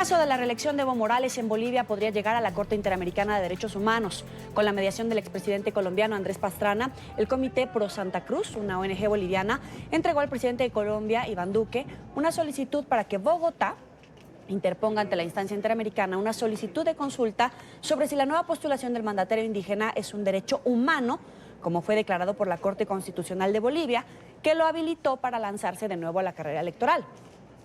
El caso de la reelección de Evo Morales en Bolivia podría llegar a la Corte Interamericana de Derechos Humanos. Con la mediación del expresidente colombiano Andrés Pastrana, el Comité Pro Santa Cruz, una ONG boliviana, entregó al presidente de Colombia, Iván Duque, una solicitud para que Bogotá interponga ante la instancia interamericana una solicitud de consulta sobre si la nueva postulación del mandatario indígena es un derecho humano, como fue declarado por la Corte Constitucional de Bolivia, que lo habilitó para lanzarse de nuevo a la carrera electoral.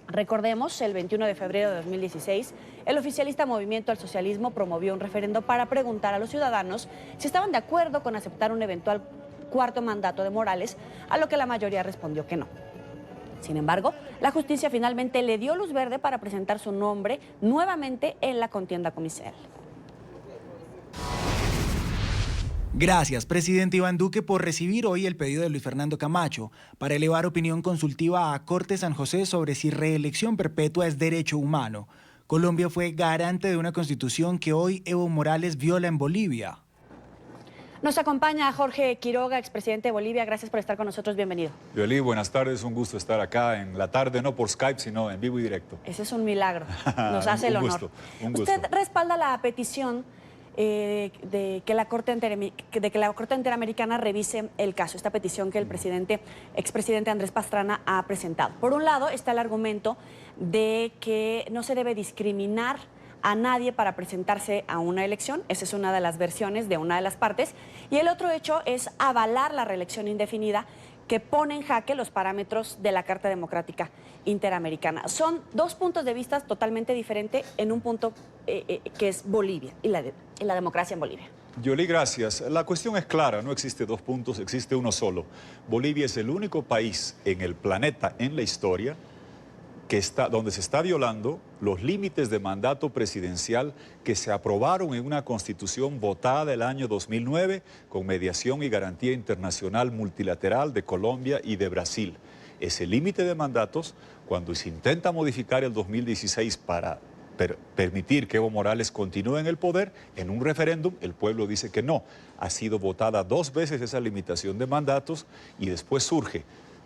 Recordemos, el 21 de febrero de 2016, el oficialista Movimiento al Socialismo promovió un referendo para preguntar a los ciudadanos si estaban de acuerdo con aceptar un eventual cuarto mandato de Morales, a lo que la mayoría respondió que no. Sin embargo, la justicia finalmente le dio luz verde para presentar su nombre nuevamente en la contienda comicial. Gracias, presidente Iván Duque, por recibir hoy el pedido de Luis Fernando Camacho para elevar opinión consultiva a Corte San José sobre si reelección perpetua es derecho humano. Colombia fue garante de una constitución que hoy Evo Morales viola en Bolivia. Nos acompaña Jorge Quiroga, expresidente de Bolivia. Gracias por estar con nosotros. Bienvenido. Yoli, buenas tardes. Un gusto estar acá en la tarde, no por Skype, sino en vivo y directo. Ese es un milagro. Nos hace el honor. Un gusto. Usted respalda la petición de que la Corte Interamericana revise el caso, esta petición que el expresidente Andrés Pastrana ha presentado. Por un lado está el argumento de que no se debe discriminar a nadie para presentarse a una elección. Esa es una de las versiones de una de las partes. Y el otro hecho es avalar la reelección indefinida, que pone en jaque los parámetros de la Carta Democrática Interamericana. Son dos puntos de vista totalmente diferentes en un punto que es Bolivia y la democracia en Bolivia. Yoli, gracias. La cuestión es clara, no existe dos puntos, existe uno solo. Bolivia es el único país en el planeta, en la historia, donde se está violando los límites de mandato presidencial que se aprobaron en una constitución votada el año 2009 con mediación y garantía internacional multilateral de Colombia y de Brasil. Ese límite de mandatos, cuando se intenta modificar el 2016 para permitir que Evo Morales continúe en el poder, en un referéndum el pueblo dice que no. Ha sido votada 2 veces esa limitación de mandatos y después surge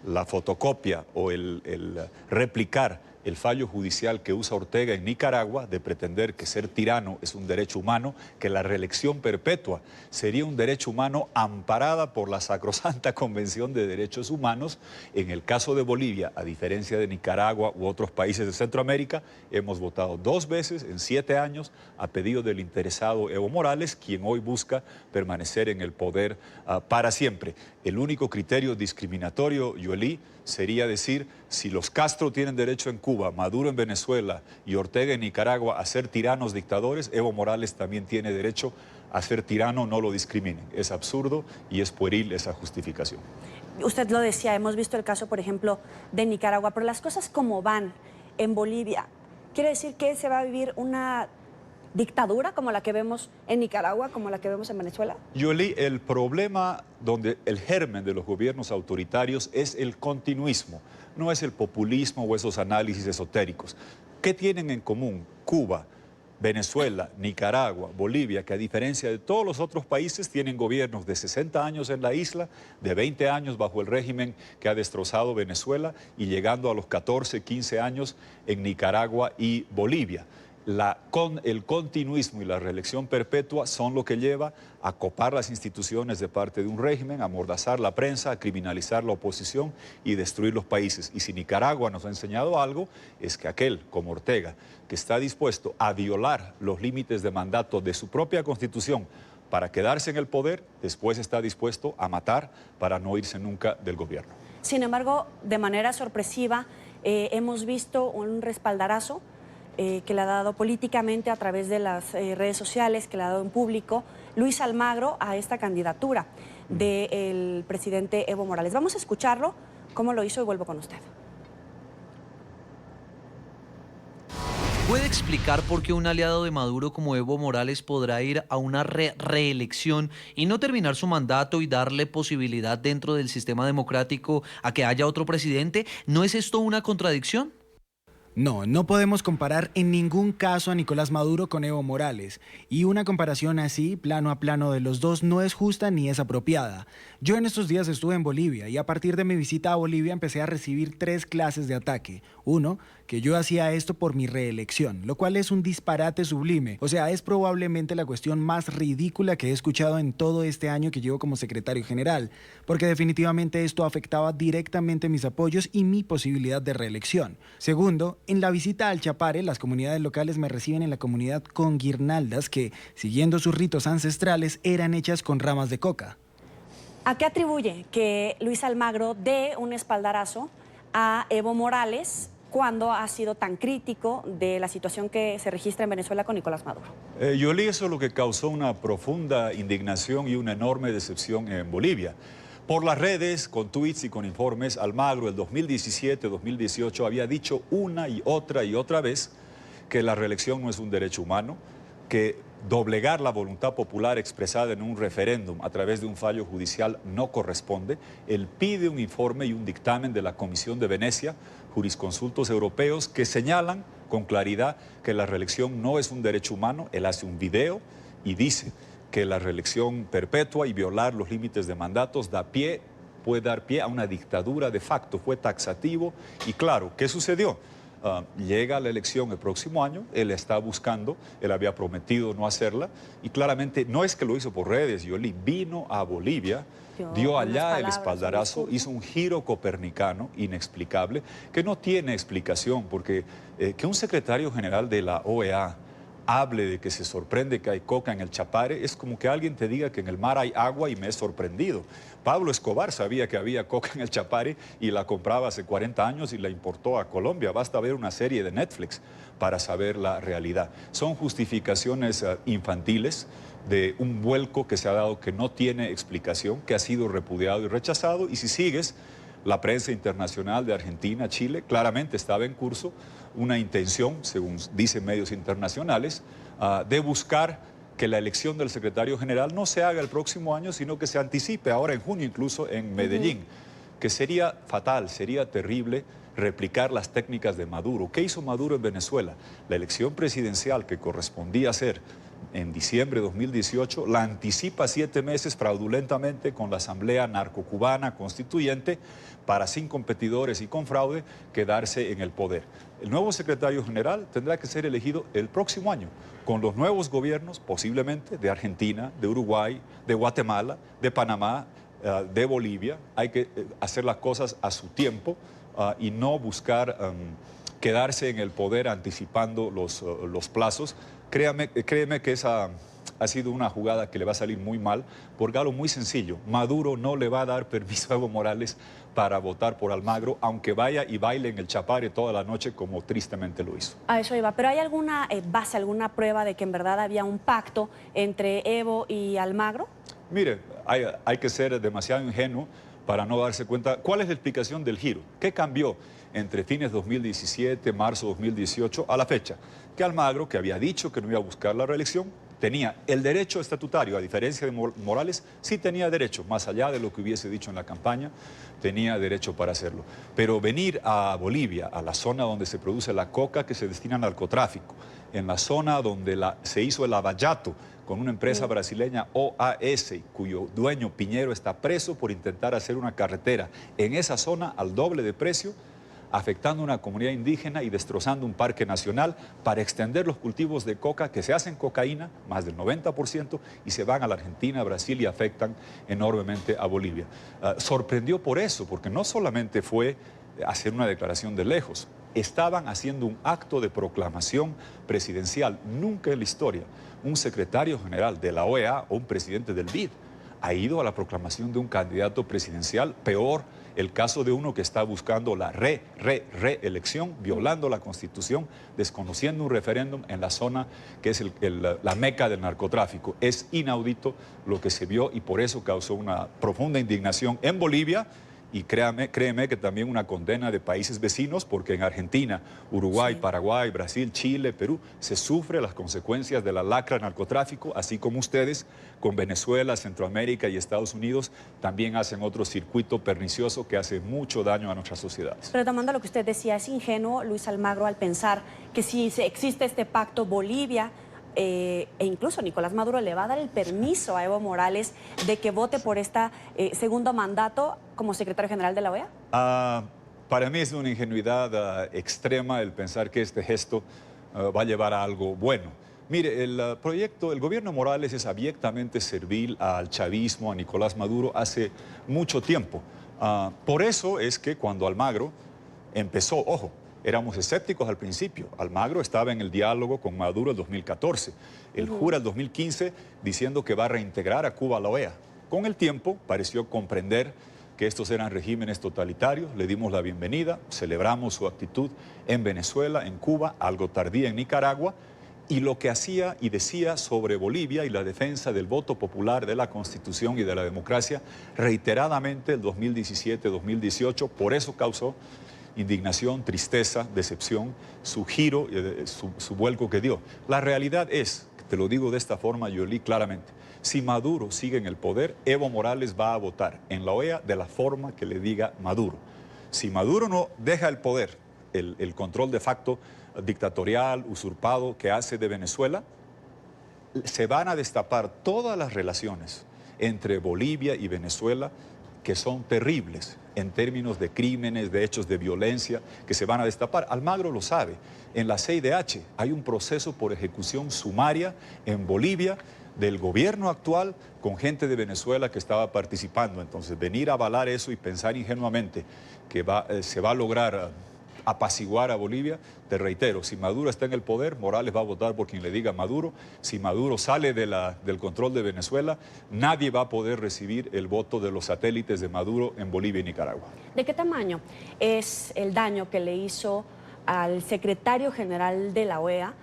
la fotocopia o el replicar el fallo judicial que usa Ortega en Nicaragua de pretender que ser tirano es un derecho humano, que la reelección perpetua sería un derecho humano amparada por la sacrosanta Convención de Derechos Humanos. En el caso de Bolivia, a diferencia de Nicaragua u otros países de Centroamérica, hemos votado 2 veces en 7 años a pedido del interesado Evo Morales, quien hoy busca permanecer en el poder para siempre. El único criterio discriminatorio, Yoli, sería decir, si los Castro tienen derecho en Cuba, Maduro en Venezuela y Ortega en Nicaragua a ser tiranos dictadores, Evo Morales también tiene derecho a ser tirano, no lo discriminen. Es absurdo y es pueril esa justificación. Usted lo decía, hemos visto el caso, por ejemplo, de Nicaragua, pero las cosas como van en Bolivia, ¿quiere decir que se va a vivir una dictadura como la que vemos en Nicaragua, como la que vemos en Venezuela? Yoli, el problema donde el germen de los gobiernos autoritarios es el continuismo, no es el populismo o esos análisis esotéricos. ¿Qué tienen en común Cuba, Venezuela, Nicaragua, Bolivia, que a diferencia de todos los otros países tienen gobiernos de 60 años en la isla, de 20 años bajo el régimen que ha destrozado Venezuela y llegando a los 14, 15 años en Nicaragua y Bolivia? El continuismo y la reelección perpetua son lo que lleva a copar las instituciones de parte de un régimen, a amordazar la prensa, a criminalizar la oposición y destruir los países. Y si Nicaragua nos ha enseñado algo, es que aquel, como Ortega, que está dispuesto a violar los límites de mandato de su propia constitución para quedarse en el poder, después está dispuesto a matar para no irse nunca del gobierno. Sin embargo, de manera sorpresiva, hemos visto un respaldarazo que le ha dado políticamente a través de las redes sociales, que le ha dado en público Luis Almagro a esta candidatura del presidente Evo Morales. Vamos a escucharlo, cómo lo hizo, y vuelvo con usted. ¿Puede explicar por qué un aliado de Maduro como Evo Morales podrá ir a una reelección y no terminar su mandato y darle posibilidad dentro del sistema democrático a que haya otro presidente? ¿No es esto una contradicción? No podemos comparar en ningún caso a Nicolás Maduro con Evo Morales, y una comparación así, plano a plano de los dos, no es justa ni es apropiada. Yo en estos días estuve en Bolivia y a partir de mi visita a Bolivia empecé a recibir 3 clases de ataque. Uno, que yo hacía esto por mi reelección, lo cual es un disparate sublime. O sea, es probablemente la cuestión más ridícula que he escuchado en todo este año que llevo como secretario general, porque definitivamente esto afectaba directamente mis apoyos y mi posibilidad de reelección. Segundo, en la visita al Chapare, las comunidades locales me reciben en la comunidad con guirnaldas que, siguiendo sus ritos ancestrales, eran hechas con ramas de coca. ¿A qué atribuye que Luis Almagro dé un espaldarazo a Evo Morales cuando ha sido tan crítico de la situación que se registra en Venezuela con Nicolás Maduro? Yoli, eso es lo que causó una profunda indignación y una enorme decepción en Bolivia. Por las redes, con tweets y con informes, Almagro el 2017-2018 había dicho una y otra vez que la reelección no es un derecho humano, que doblegar la voluntad popular expresada en un referéndum a través de un fallo judicial no corresponde. Él pide un informe y un dictamen de la Comisión de Venecia, jurisconsultos europeos, que señalan con claridad que la reelección no es un derecho humano. Él hace un video y dice que la reelección perpetua y violar los límites de mandatos puede dar pie a una dictadura de facto. Fue taxativo y claro, ¿qué sucedió? Llega la elección el próximo año, él está buscando, él había prometido no hacerla y claramente no es que lo hizo por redes, Yoli vino a Bolivia, dio allá el espaldarazo, hizo un giro copernicano inexplicable que no tiene explicación porque que un secretario general de la OEA hable de que se sorprende que hay coca en el Chapare, es como que alguien te diga que en el mar hay agua y me he sorprendido. Pablo Escobar sabía que había coca en el Chapare y la compraba hace 40 años y la importó a Colombia. Basta ver una serie de Netflix para saber la realidad. Son justificaciones infantiles de un vuelco que se ha dado que no tiene explicación, que ha sido repudiado y rechazado. Y si sigues la prensa internacional de Argentina, Chile, claramente estaba en curso una intención, según dicen medios internacionales, de buscar que la elección del secretario general no se haga el próximo año, sino que se anticipe ahora en junio, incluso en Medellín, que sería fatal, sería terrible replicar las técnicas de Maduro. ¿Qué hizo Maduro en Venezuela? La elección presidencial que correspondía ser en diciembre de 2018, la anticipa 7 meses fraudulentamente con la Asamblea Narcocubana Constituyente para, sin competidores y con fraude, quedarse en el poder. El nuevo secretario general tendrá que ser elegido el próximo año, con los nuevos gobiernos, posiblemente, de Argentina, de Uruguay, de Guatemala, de Panamá, de Bolivia. Hay que hacer las cosas a su tiempo y no buscar quedarse en el poder anticipando los plazos. Créeme que esa ha sido una jugada que le va a salir muy mal, porque algo muy sencillo: Maduro no le va a dar permiso a Evo Morales para votar por Almagro, aunque vaya y baile en el Chapare toda la noche como tristemente lo hizo. A eso iba, pero ¿hay alguna base, alguna prueba de que en verdad había un pacto entre Evo y Almagro? Mire, hay que ser demasiado ingenuo para no darse cuenta. ¿Cuál es la explicación del giro? ¿Qué cambió entre fines 2017, marzo 2018 a la fecha? Que Almagro, que había dicho que no iba a buscar la reelección, tenía el derecho estatutario, a diferencia de Morales, sí tenía derecho, más allá de lo que hubiese dicho en la campaña, tenía derecho para hacerlo. Pero venir a Bolivia, a la zona donde se produce la coca que se destina al narcotráfico, en la zona donde se hizo el lavallato con una empresa brasileña, OAS, cuyo dueño Piñero está preso por intentar hacer una carretera en esa zona al doble de precio, afectando a una comunidad indígena y destrozando un parque nacional para extender los cultivos de coca que se hacen cocaína, más del 90%, y se van a la Argentina, a Brasil y afectan enormemente a Bolivia. Sorprendió por eso, porque no solamente fue hacer una declaración de lejos, estaban haciendo un acto de proclamación presidencial. Nunca en la historia un secretario general de la OEA o un presidente del BID ha ido a la proclamación de un candidato presidencial. Peor, el caso de uno que está buscando la reelección, violando la Constitución, desconociendo un referéndum en la zona que es la meca del narcotráfico. Es inaudito lo que se vio y por eso causó una profunda indignación en Bolivia Y créeme que también una condena de países vecinos, porque en Argentina, Uruguay, Sí. Paraguay, Brasil, Chile, Perú, se sufre las consecuencias de la lacra del narcotráfico, así como ustedes con Venezuela, Centroamérica y Estados Unidos también hacen otro circuito pernicioso que hace mucho daño a nuestras sociedades. Retomando lo que usted decía, es ingenuo, Luis Almagro, al pensar que si existe este pacto Bolivia, e incluso Nicolás Maduro le va a dar el permiso a Evo Morales de que vote por este segundo mandato como secretario general de la OEA. Para mí es una ingenuidad extrema el pensar que este gesto va a llevar a algo bueno. Mire, el gobierno Morales es abiertamente servil al chavismo, a Nicolás Maduro hace mucho tiempo. Por eso es que cuando Almagro empezó, ojo, éramos escépticos al principio. Almagro estaba en el diálogo con Maduro el 2014. Él jura el 2015 diciendo que va a reintegrar a Cuba a la OEA. Con el tiempo pareció comprender que estos eran regímenes totalitarios. Le dimos la bienvenida, celebramos su actitud en Venezuela, en Cuba, algo tardía en Nicaragua, y lo que hacía y decía sobre Bolivia y la defensa del voto popular, de la Constitución y de la democracia, reiteradamente el 2017-2018, por eso causó indignación, tristeza, decepción, su giro, su vuelco que dio. La realidad es, te lo digo de esta forma, Yoli, claramente, si Maduro sigue en el poder, Evo Morales va a votar en la OEA de la forma que le diga Maduro. Si Maduro no deja el poder, el control de facto dictatorial, usurpado que hace de Venezuela, se van a destapar todas las relaciones entre Bolivia y Venezuela que son terribles en términos de crímenes, de hechos de violencia que se van a destapar. Almagro lo sabe. En la CIDH hay un proceso por ejecución sumaria en Bolivia del gobierno actual con gente de Venezuela que estaba participando. Entonces, venir a avalar eso y pensar ingenuamente que se va a lograr apaciguar a Bolivia, te reitero, si Maduro está en el poder, Morales va a votar por quien le diga Maduro. Si Maduro sale del control de Venezuela, nadie va a poder recibir el voto de los satélites de Maduro en Bolivia y Nicaragua. ¿De qué tamaño es el daño que le hizo al secretario general de la OEA,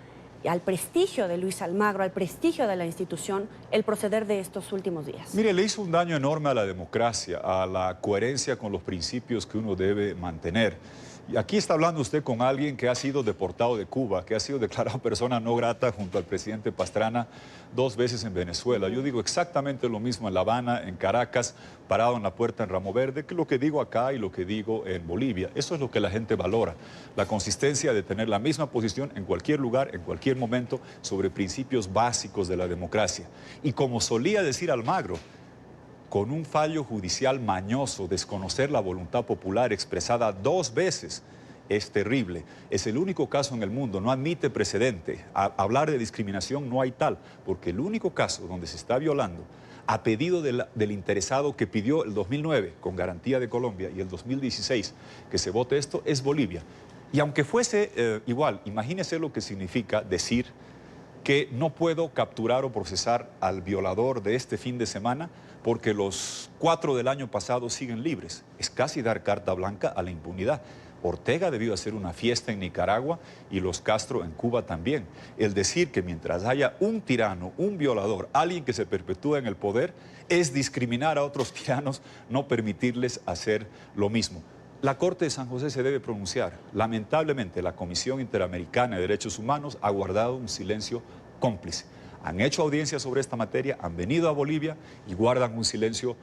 al prestigio de Luis Almagro, al prestigio de la institución, el proceder de estos últimos días? Mire, le hizo un daño enorme a la democracia, a la coherencia con los principios que uno debe mantener. Y aquí está hablando usted con alguien que ha sido deportado de Cuba, que ha sido declarado persona no grata junto al presidente Pastrana 2 veces en Venezuela. Yo digo exactamente lo mismo en La Habana, en Caracas, parado en la puerta en Ramo Verde, que lo que digo acá y lo que digo en Bolivia. Eso es lo que la gente valora, la consistencia de tener la misma posición en cualquier lugar, en cualquier momento, sobre principios básicos de la democracia. Y como solía decir Almagro, con un fallo judicial mañoso, desconocer la voluntad popular expresada 2 veces es terrible. Es el único caso en el mundo, no admite precedente. Hablar de discriminación no hay tal, porque el único caso donde se está violando a pedido del interesado que pidió el 2009 con garantía de Colombia y el 2016 que se vote esto es Bolivia. Y aunque fuese igual, imagínese lo que significa decir que no puedo capturar o procesar al violador de este fin de semana porque los 4 del año pasado siguen libres. Es casi dar carta blanca a la impunidad. Ortega debió hacer una fiesta en Nicaragua y los Castro en Cuba también. El decir que mientras haya un tirano, un violador, alguien que se perpetúa en el poder, es discriminar a otros tiranos, no permitirles hacer lo mismo. La Corte de San José se debe pronunciar. Lamentablemente, la Comisión Interamericana de Derechos Humanos ha guardado un silencio cómplice. Han hecho audiencias sobre esta materia, han venido a Bolivia y guardan un silencio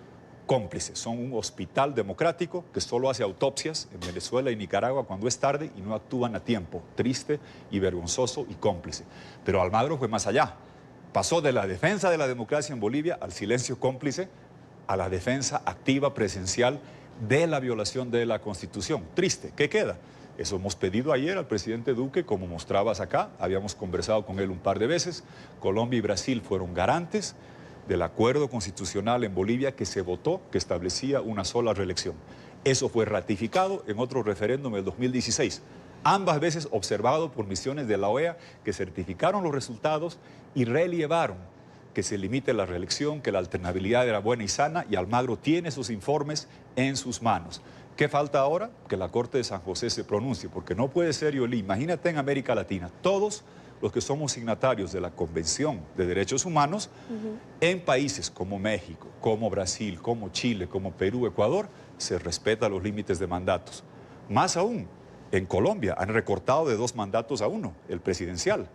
cómplice. Son un hospital democrático que solo hace autopsias en Venezuela y Nicaragua cuando es tarde y no actúan a tiempo. Triste y vergonzoso y cómplice. Pero Almagro fue más allá. Pasó de la defensa de la democracia en Bolivia al silencio cómplice, a la defensa activa, presencial de la violación de la Constitución. Triste. ¿Qué queda? Eso hemos pedido ayer al presidente Duque, como mostrabas acá. Habíamos conversado con él un par de veces. Colombia y Brasil fueron garantes del acuerdo constitucional en Bolivia que se votó, que establecía una sola reelección. Eso fue ratificado en otro referéndum del 2016. Ambas veces observado por misiones de la OEA que certificaron los resultados y relevaron que se limite la reelección, que la alternabilidad era buena y sana, y Almagro tiene sus informes en sus manos. ¿Qué falta ahora? Que la Corte de San José se pronuncie, porque no puede ser, Yoli, imagínate en América Latina, todos los que somos signatarios de la Convención de Derechos Humanos, en países como México, como Brasil, como Chile, como Perú, Ecuador, se respetan los límites de mandatos. Más aún, en Colombia han recortado de 2 mandatos a 1, el presidencial.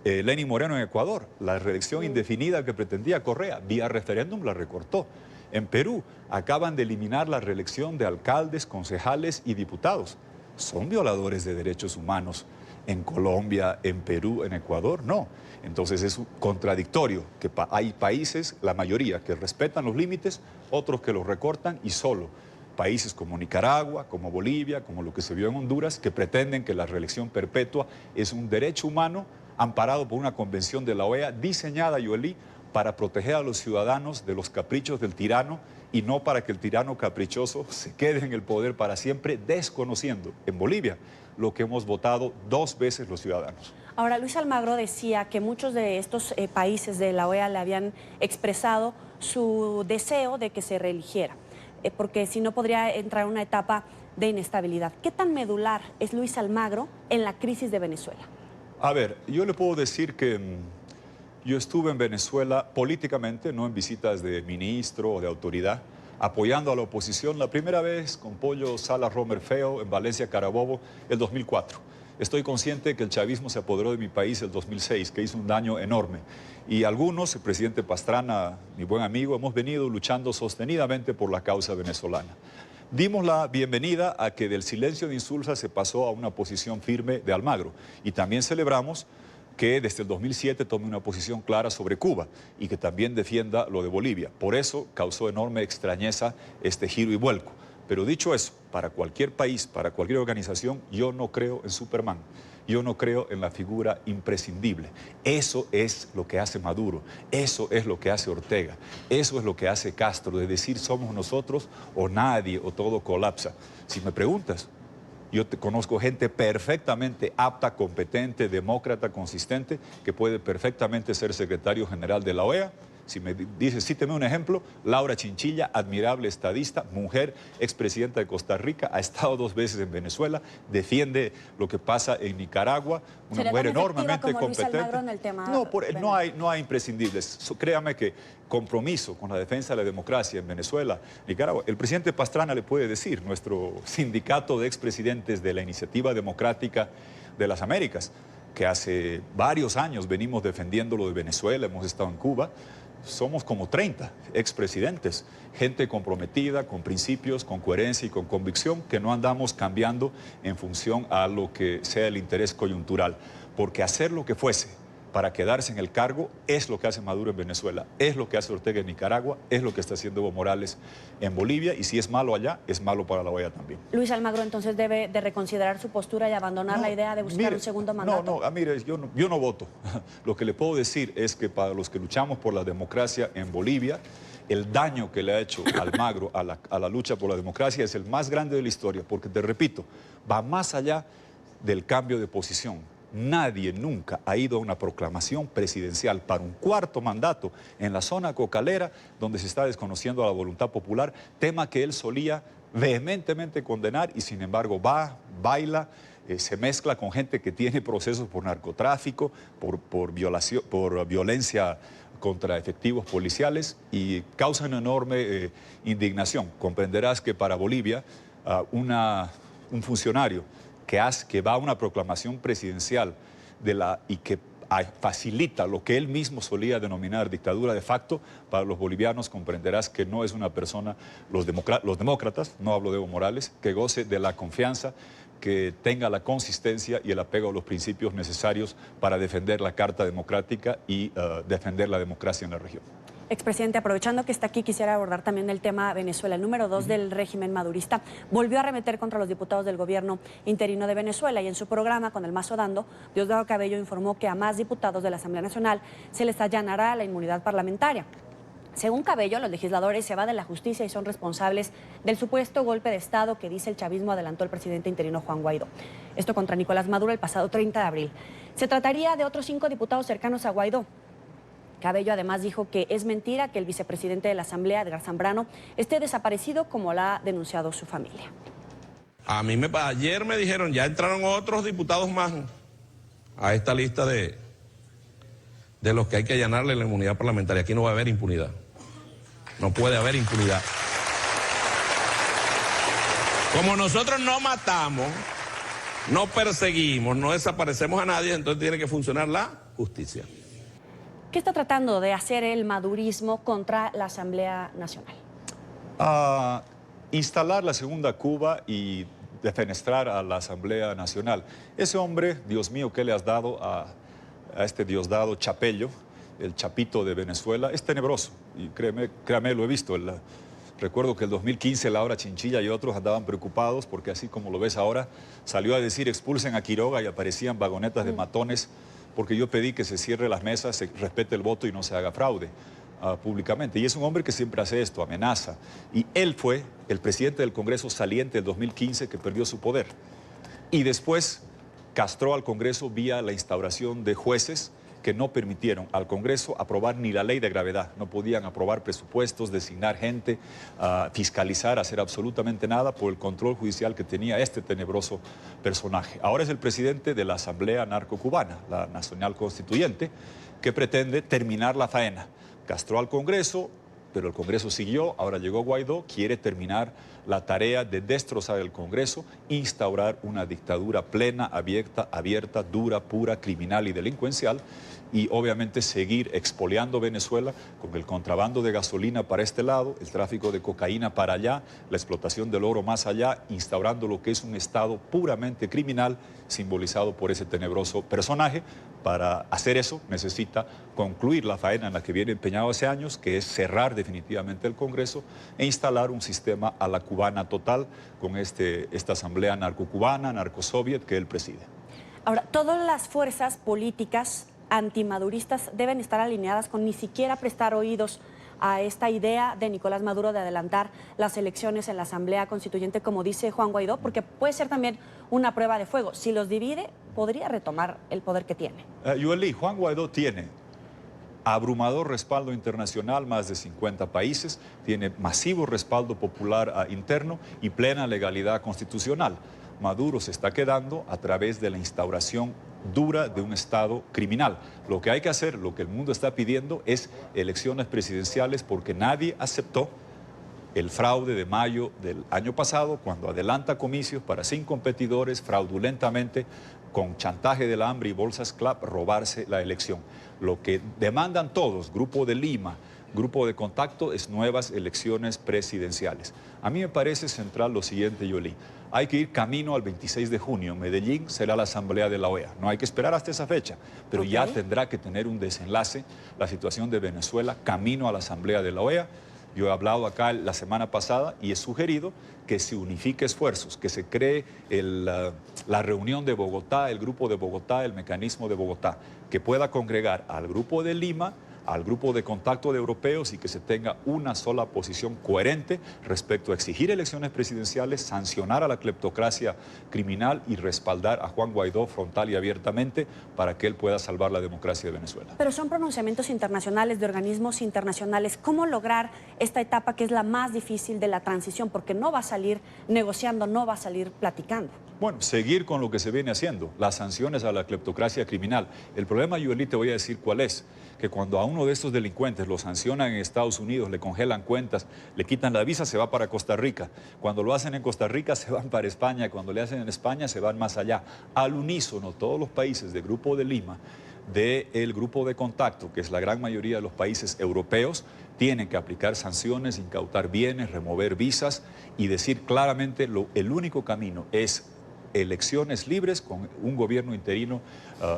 Lenín Moreno en Ecuador, la reelección indefinida que pretendía Correa, vía referéndum la recortó. En Perú acaban de eliminar la reelección de alcaldes, concejales y diputados. ¿Son violadores de derechos humanos en Colombia, en Perú, en Ecuador? No. Entonces es contradictorio que hay países, la mayoría, que respetan los límites, otros que los recortan y solo países como Nicaragua, como Bolivia, como lo que se vio en Honduras, que pretenden que la reelección perpetua es un derecho humano amparado por una convención de la OEA diseñada, Yoelí, para proteger a los ciudadanos de los caprichos del tirano y no para que el tirano caprichoso se quede en el poder para siempre, desconociendo en Bolivia lo que hemos votado 2 veces los ciudadanos. Ahora, Luis Almagro decía que muchos de estos países de la OEA le habían expresado su deseo de que se reeligiera, porque si no podría entrar en una etapa de inestabilidad. ¿Qué tan medular es Luis Almagro en la crisis de Venezuela? A ver, yo le puedo decir que yo estuve en Venezuela políticamente, no en visitas de ministro o de autoridad, apoyando a la oposición la primera vez con Pollo Salas Romer Feo en Valencia, Carabobo, el 2004. Estoy consciente que el chavismo se apoderó de mi país el 2006, que hizo un daño enorme. Y algunos, el presidente Pastrana, mi buen amigo, hemos venido luchando sostenidamente por la causa venezolana. Dimos la bienvenida a que del silencio de Insulza se pasó a una posición firme de Almagro. Y también celebramos que desde el 2007 tome una posición clara sobre Cuba y que también defienda lo de Bolivia. Por eso causó enorme extrañeza este giro y vuelco. Pero dicho eso, para cualquier país, para cualquier organización, yo no creo en Superman. Yo no creo en la figura imprescindible. Eso es lo que hace Maduro, eso es lo que hace Ortega, eso es lo que hace Castro, de decir somos nosotros o nadie o todo colapsa. Si me preguntas, yo conozco gente perfectamente apta, competente, demócrata, consistente, que puede perfectamente ser secretario general de la OEA. Si me dices, cíteme un ejemplo, Laura Chinchilla, admirable estadista, mujer, expresidenta de Costa Rica, ha estado 2 veces en Venezuela, defiende lo que pasa en Nicaragua, una mujer enormemente competente. En el tema No hay imprescindibles. Créame que compromiso con la defensa de la democracia en Venezuela, Nicaragua. El presidente Pastrana le puede decir, nuestro sindicato de expresidentes de la Iniciativa Democrática de las Américas, que hace varios años venimos defendiendo lo de Venezuela, hemos estado en Cuba. Somos como 30 expresidentes, gente comprometida, con principios, con coherencia y con convicción, que no andamos cambiando en función a lo que sea el interés coyuntural, porque hacer lo que fuese para quedarse en el cargo es lo que hace Maduro en Venezuela, es lo que hace Ortega en Nicaragua, es lo que está haciendo Evo Morales en Bolivia, y si es malo allá, es malo para la OEA también. Luis Almagro entonces debe de reconsiderar su postura y abandonar la idea de buscar un segundo mandato. Mire, yo no voto. Lo que le puedo decir es que para los que luchamos por la democracia en Bolivia, el daño que le ha hecho Almagro a la lucha por la democracia es el más grande de la historia, porque te repito, va más allá del cambio de posición. Nadie nunca ha ido a una proclamación presidencial para un 4º mandato en la zona cocalera, donde se está desconociendo la voluntad popular, tema que él solía vehementemente condenar y sin embargo va, baila, se mezcla con gente que tiene procesos por narcotráfico, por violencia contra efectivos policiales y causa una enorme indignación. Comprenderás que para Bolivia un funcionario que va a una proclamación presidencial y que facilita lo que él mismo solía denominar dictadura de facto, para los bolivianos comprenderás que no es una persona, los demócratas, no hablo de Evo Morales, que goce de la confianza, que tenga la consistencia y el apego a los principios necesarios para defender la Carta Democrática y defender la democracia en la región. Expresidente, aprovechando que está aquí, quisiera abordar también el tema Venezuela. El número 2 del régimen madurista volvió a arremeter contra los diputados del gobierno interino de Venezuela y en su programa con el Mazo Dando, Diosdado Cabello informó que a más diputados de la Asamblea Nacional se les allanará la inmunidad parlamentaria. Según Cabello, los legisladores se evaden la justicia y son responsables del supuesto golpe de Estado que dice el chavismo adelantó el presidente interino Juan Guaidó. Esto contra Nicolás Maduro el pasado 30 de abril. Se trataría de otros 5 diputados cercanos a Guaidó. Cabello además dijo que es mentira que el vicepresidente de la Asamblea, Edgar Zambrano, esté desaparecido como lo ha denunciado su familia. Ayer me dijeron, ya entraron otros diputados más a esta lista de de los que hay que allanarle la inmunidad parlamentaria. Aquí no va a haber impunidad. No puede haber impunidad. Como nosotros no matamos, no perseguimos, no desaparecemos a nadie, entonces tiene que funcionar la justicia. ¿Qué está tratando de hacer el madurismo contra la Asamblea Nacional? Instalar la segunda Cuba y defenestrar a la Asamblea Nacional. Ese hombre, Dios mío, ¿qué le has dado a este Diosdado Chapello, el Chapito de Venezuela? Es tenebroso y créame, lo he visto. Recuerdo que el 2015 Laura Chinchilla y otros andaban preocupados porque así como lo ves ahora, salió a decir expulsen a Quiroga y aparecían vagonetas de matones porque yo pedí que se cierre las mesas, se respete el voto y no se haga fraude públicamente. Y es un hombre que siempre hace esto, amenaza. Y él fue el presidente del Congreso saliente del 2015 que perdió su poder. Y después castró al Congreso vía la instauración de jueces que no permitieron al Congreso aprobar ni la ley de gravedad. No podían aprobar presupuestos, designar gente, fiscalizar, hacer absolutamente nada por el control judicial que tenía este tenebroso personaje. Ahora es el presidente de la Asamblea Narco-Cubana, la Nacional Constituyente, que pretende terminar la faena. Castró al Congreso, pero el Congreso siguió, ahora llegó Guaidó, quiere terminar la tarea de destrozar el Congreso, instaurar una dictadura plena, abierta, dura, pura, criminal y delincuencial, y obviamente seguir expoliando Venezuela con el contrabando de gasolina para este lado, el tráfico de cocaína para allá, la explotación del oro más allá, instaurando lo que es un Estado puramente criminal, simbolizado por ese tenebroso personaje. Para hacer eso necesita concluir la faena en la que viene empeñado hace años, que es cerrar definitivamente el Congreso e instalar un sistema a la cubana total con esta asamblea narcocubana, narcosoviet que él preside. Ahora, todas las fuerzas políticas antimaduristas deben estar alineadas con ni siquiera prestar oídos a esta idea de Nicolás Maduro de adelantar las elecciones en la Asamblea Constituyente, como dice Juan Guaidó, porque puede ser también una prueba de fuego. Si los divide, podría retomar el poder que tiene. Yueli, Juan Guaidó tiene abrumador respaldo internacional, más de 50 países, tiene masivo respaldo popular interno y plena legalidad constitucional. Maduro se está quedando a través de la instauración dura de un Estado criminal. Lo que hay que hacer, lo que el mundo está pidiendo, es elecciones presidenciales porque nadie aceptó el fraude de mayo del año pasado, cuando adelanta comicios para 5 competidores fraudulentamente, con chantaje del hambre y bolsas CLAP, robarse la elección. Lo que demandan todos, Grupo de Lima, Grupo de Contacto, es nuevas elecciones presidenciales. A mí me parece central lo siguiente, Yoli. Hay que ir camino al 26 de junio. Medellín será la asamblea de la OEA. No hay que esperar hasta esa fecha, pero ya tendrá que tener un desenlace la situación de Venezuela camino a la asamblea de la OEA. Yo he hablado acá la semana pasada y he sugerido que se unifique esfuerzos, que se cree la reunión de Bogotá, el Grupo de Bogotá, el mecanismo de Bogotá, que pueda congregar al Grupo de Lima, al Grupo de Contacto de Europeos y que se tenga una sola posición coherente respecto a exigir elecciones presidenciales, sancionar a la cleptocracia criminal y respaldar a Juan Guaidó frontal y abiertamente para que él pueda salvar la democracia de Venezuela. Pero son pronunciamientos internacionales de organismos internacionales. ¿Cómo lograr esta etapa que es la más difícil de la transición? Porque no va a salir negociando, no va a salir platicando. Bueno, seguir con lo que se viene haciendo, las sanciones a la cleptocracia criminal. El problema, Yueli, te voy a decir cuál es, que cuando a uno de estos delincuentes lo sancionan en Estados Unidos, le congelan cuentas, le quitan la visa, se va para Costa Rica. Cuando lo hacen en Costa Rica, se van para España. Cuando le hacen en España, se van más allá. Al unísono, todos los países del Grupo de Lima, del Grupo de Contacto, que es la gran mayoría de los países europeos, tienen que aplicar sanciones, incautar bienes, remover visas y decir claramente el único camino es elecciones libres con un gobierno interino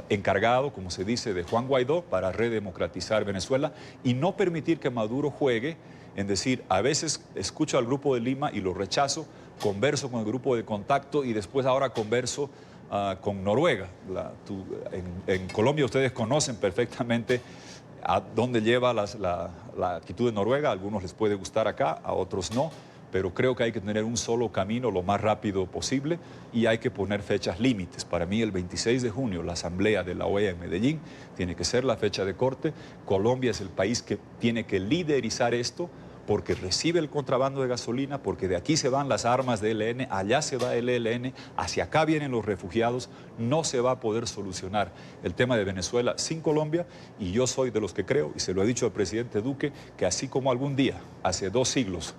encargado, como se dice, de Juan Guaidó para redemocratizar Venezuela y no permitir que Maduro juegue en decir, a veces escucho al Grupo de Lima y lo rechazo, converso con el Grupo de Contacto y después ahora converso con Noruega. En Colombia ustedes conocen perfectamente a dónde lleva la actitud de Noruega, a algunos les puede gustar acá, a otros no. Pero creo que hay que tener un solo camino lo más rápido posible y hay que poner fechas límites. Para mí el 26 de junio la asamblea de la OEA en Medellín tiene que ser la fecha de corte. Colombia es el país que tiene que liderizar esto porque recibe el contrabando de gasolina, porque de aquí se van las armas del ELN, allá se va el ELN, hacia acá vienen los refugiados, no se va a poder solucionar el tema de Venezuela sin Colombia, y yo soy de los que creo, y se lo he dicho al presidente Duque, que así como algún día, hace 2 siglos,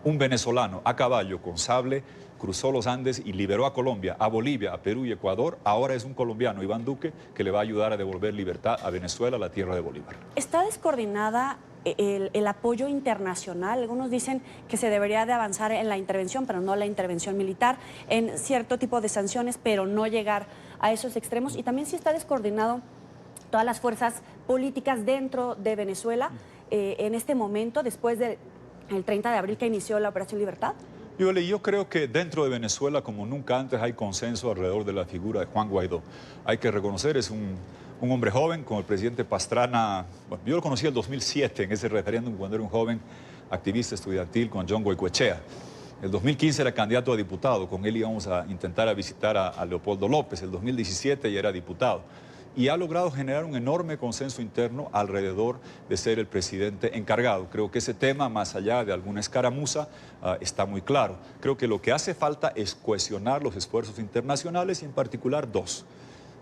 un venezolano a caballo con sable cruzó los Andes y liberó a Colombia, a Bolivia, a Perú y Ecuador, ahora es un colombiano, Iván Duque, que le va a ayudar a devolver libertad a Venezuela, la tierra de Bolívar. ¿Está descoordinada el apoyo internacional? Algunos dicen que se debería de avanzar en la intervención, pero no la intervención militar, en cierto tipo de sanciones, pero no llegar a esos extremos. Y también si está descoordinado todas las fuerzas políticas dentro de Venezuela en este momento, después del 30 de abril que inició la Operación Libertad. Yo creo que dentro de Venezuela, como nunca antes, hay consenso alrededor de la figura de Juan Guaidó. Hay que reconocer, es un hombre joven, con el presidente Pastrana. Bueno, yo lo conocí en el 2007, en ese referéndum, cuando era un joven activista estudiantil con John Goicoechea. El 2015 era candidato a diputado, con él íbamos a intentar visitar a Leopoldo López. El 2017 ya era diputado. Y ha logrado generar un enorme consenso interno alrededor de ser el presidente encargado. Creo que ese tema, más allá de alguna escaramuza, está muy claro. Creo que lo que hace falta es cohesionar los esfuerzos internacionales y en particular 2.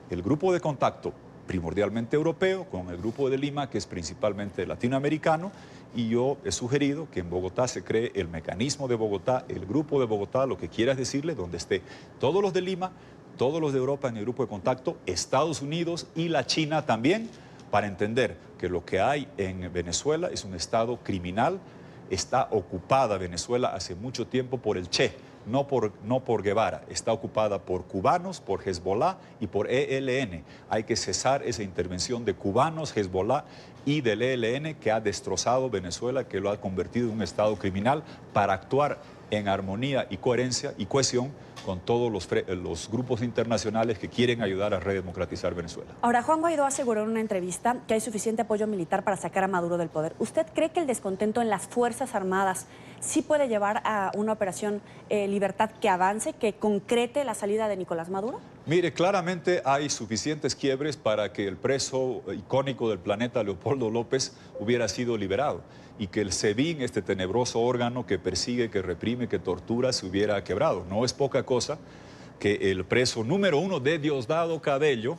El grupo de contacto, primordialmente europeo, con el grupo de Lima, que es principalmente latinoamericano, y yo he sugerido que en Bogotá se cree el mecanismo de Bogotá, el grupo de Bogotá, lo que quieras decirle, donde esté todos los de Lima, todos los de Europa en el grupo de contacto, Estados Unidos y la China también, para entender que lo que hay en Venezuela es un estado criminal. Está ocupada Venezuela hace mucho tiempo por el Che, no por Guevara. Está ocupada por cubanos, por Hezbollah y por ELN. Hay que cesar esa intervención de cubanos, Hezbollah y del ELN que ha destrozado Venezuela, que lo ha convertido en un estado criminal, para actuar en armonía y coherencia y cohesión con todos los grupos internacionales que quieren ayudar a redemocratizar Venezuela. Ahora, Juan Guaidó aseguró en una entrevista que hay suficiente apoyo militar para sacar a Maduro del poder. ¿Usted cree que el descontento en las Fuerzas Armadas sí puede llevar a una operación Libertad que avance, que concrete la salida de Nicolás Maduro? Mire, claramente hay suficientes quiebres para que el preso icónico del planeta, Leopoldo López, hubiera sido liberado, y que el SEBIN, este tenebroso órgano que persigue, que reprime, que tortura, se hubiera quebrado. No es poca cosa que el preso número 1 de Diosdado Cabello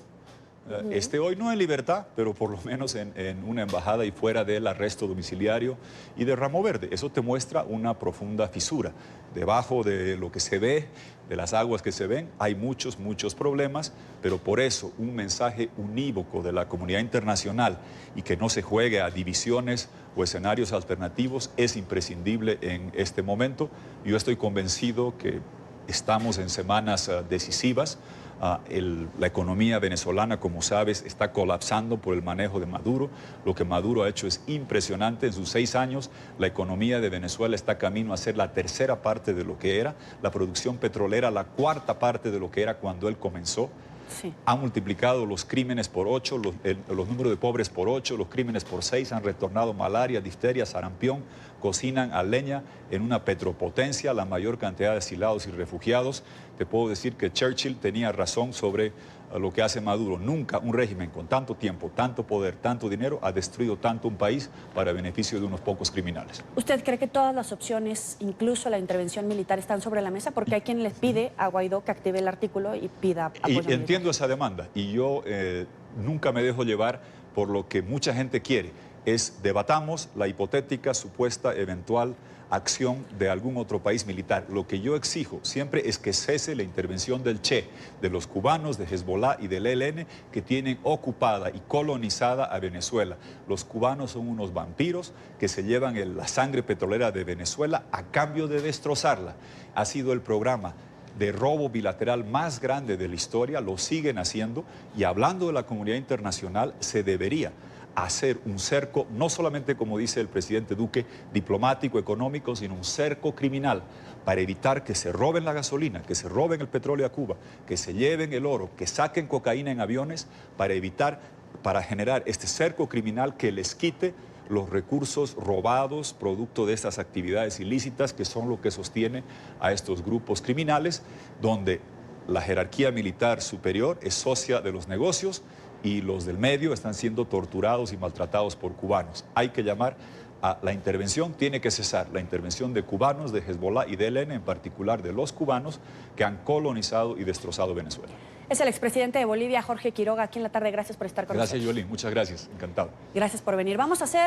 esté hoy no en libertad, pero por lo menos en una embajada y fuera del arresto domiciliario y de ramo verde. Eso te muestra una profunda fisura. Debajo de lo que se ve, de las aguas que se ven, hay muchos problemas, pero por eso un mensaje unívoco de la comunidad internacional y que no se juegue a divisiones o escenarios alternativos es imprescindible en este momento. Yo estoy convencido que estamos en semanas decisivas. La economía venezolana, como sabes, está colapsando por el manejo de Maduro. Lo que Maduro ha hecho es impresionante. En sus 6 años, la economía de Venezuela está camino a ser la 3ª parte de lo que era. La producción petrolera, la 4ª parte de lo que era cuando él comenzó. Sí. Ha multiplicado los crímenes por 8, los números de pobres por 8, los crímenes por 6, han retornado malaria, difteria, sarampión, cocinan a leña en una petropotencia, la mayor cantidad de asilados y refugiados. Te puedo decir que Churchill tenía razón sobre lo que hace Maduro. Nunca un régimen con tanto tiempo, tanto poder, tanto dinero ha destruido tanto un país para beneficio de unos pocos criminales. ¿Usted cree que todas las opciones, incluso la intervención militar, están sobre la mesa? Porque hay quien les pide a Guaidó que active el artículo y pida apoyo militar. Entiendo esa demanda y yo nunca me dejo llevar por lo que mucha gente quiere. Debatamos la hipotética, supuesta, eventual acción de algún otro país militar. Lo que yo exijo siempre es que cese la intervención del Che, de los cubanos, de Hezbollah y del ELN, que tienen ocupada y colonizada a Venezuela. Los cubanos son unos vampiros que se llevan la sangre petrolera de Venezuela a cambio de destrozarla. Ha sido el programa de robo bilateral más grande de la historia, lo siguen haciendo, y hablando de la comunidad internacional, se debería hacer un cerco, no solamente, como dice el presidente Duque, diplomático, económico, sino un cerco criminal para evitar que se roben la gasolina, que se roben el petróleo a Cuba, que se lleven el oro, que saquen cocaína en aviones, para generar este cerco criminal que les quite los recursos robados producto de estas actividades ilícitas, que son lo que sostiene a estos grupos criminales, donde la jerarquía militar superior es socia de los negocios y los del medio están siendo torturados y maltratados por cubanos. Hay que llamar a la intervención, tiene que cesar la intervención de cubanos, de Hezbollah y de ELN, en particular de los cubanos que han colonizado y destrozado Venezuela. Es el expresidente de Bolivia, Jorge Quiroga, aquí en la tarde. Gracias por estar con nosotros. Gracias, Yolín. Muchas gracias. Encantado. Gracias por venir. Vamos a hacer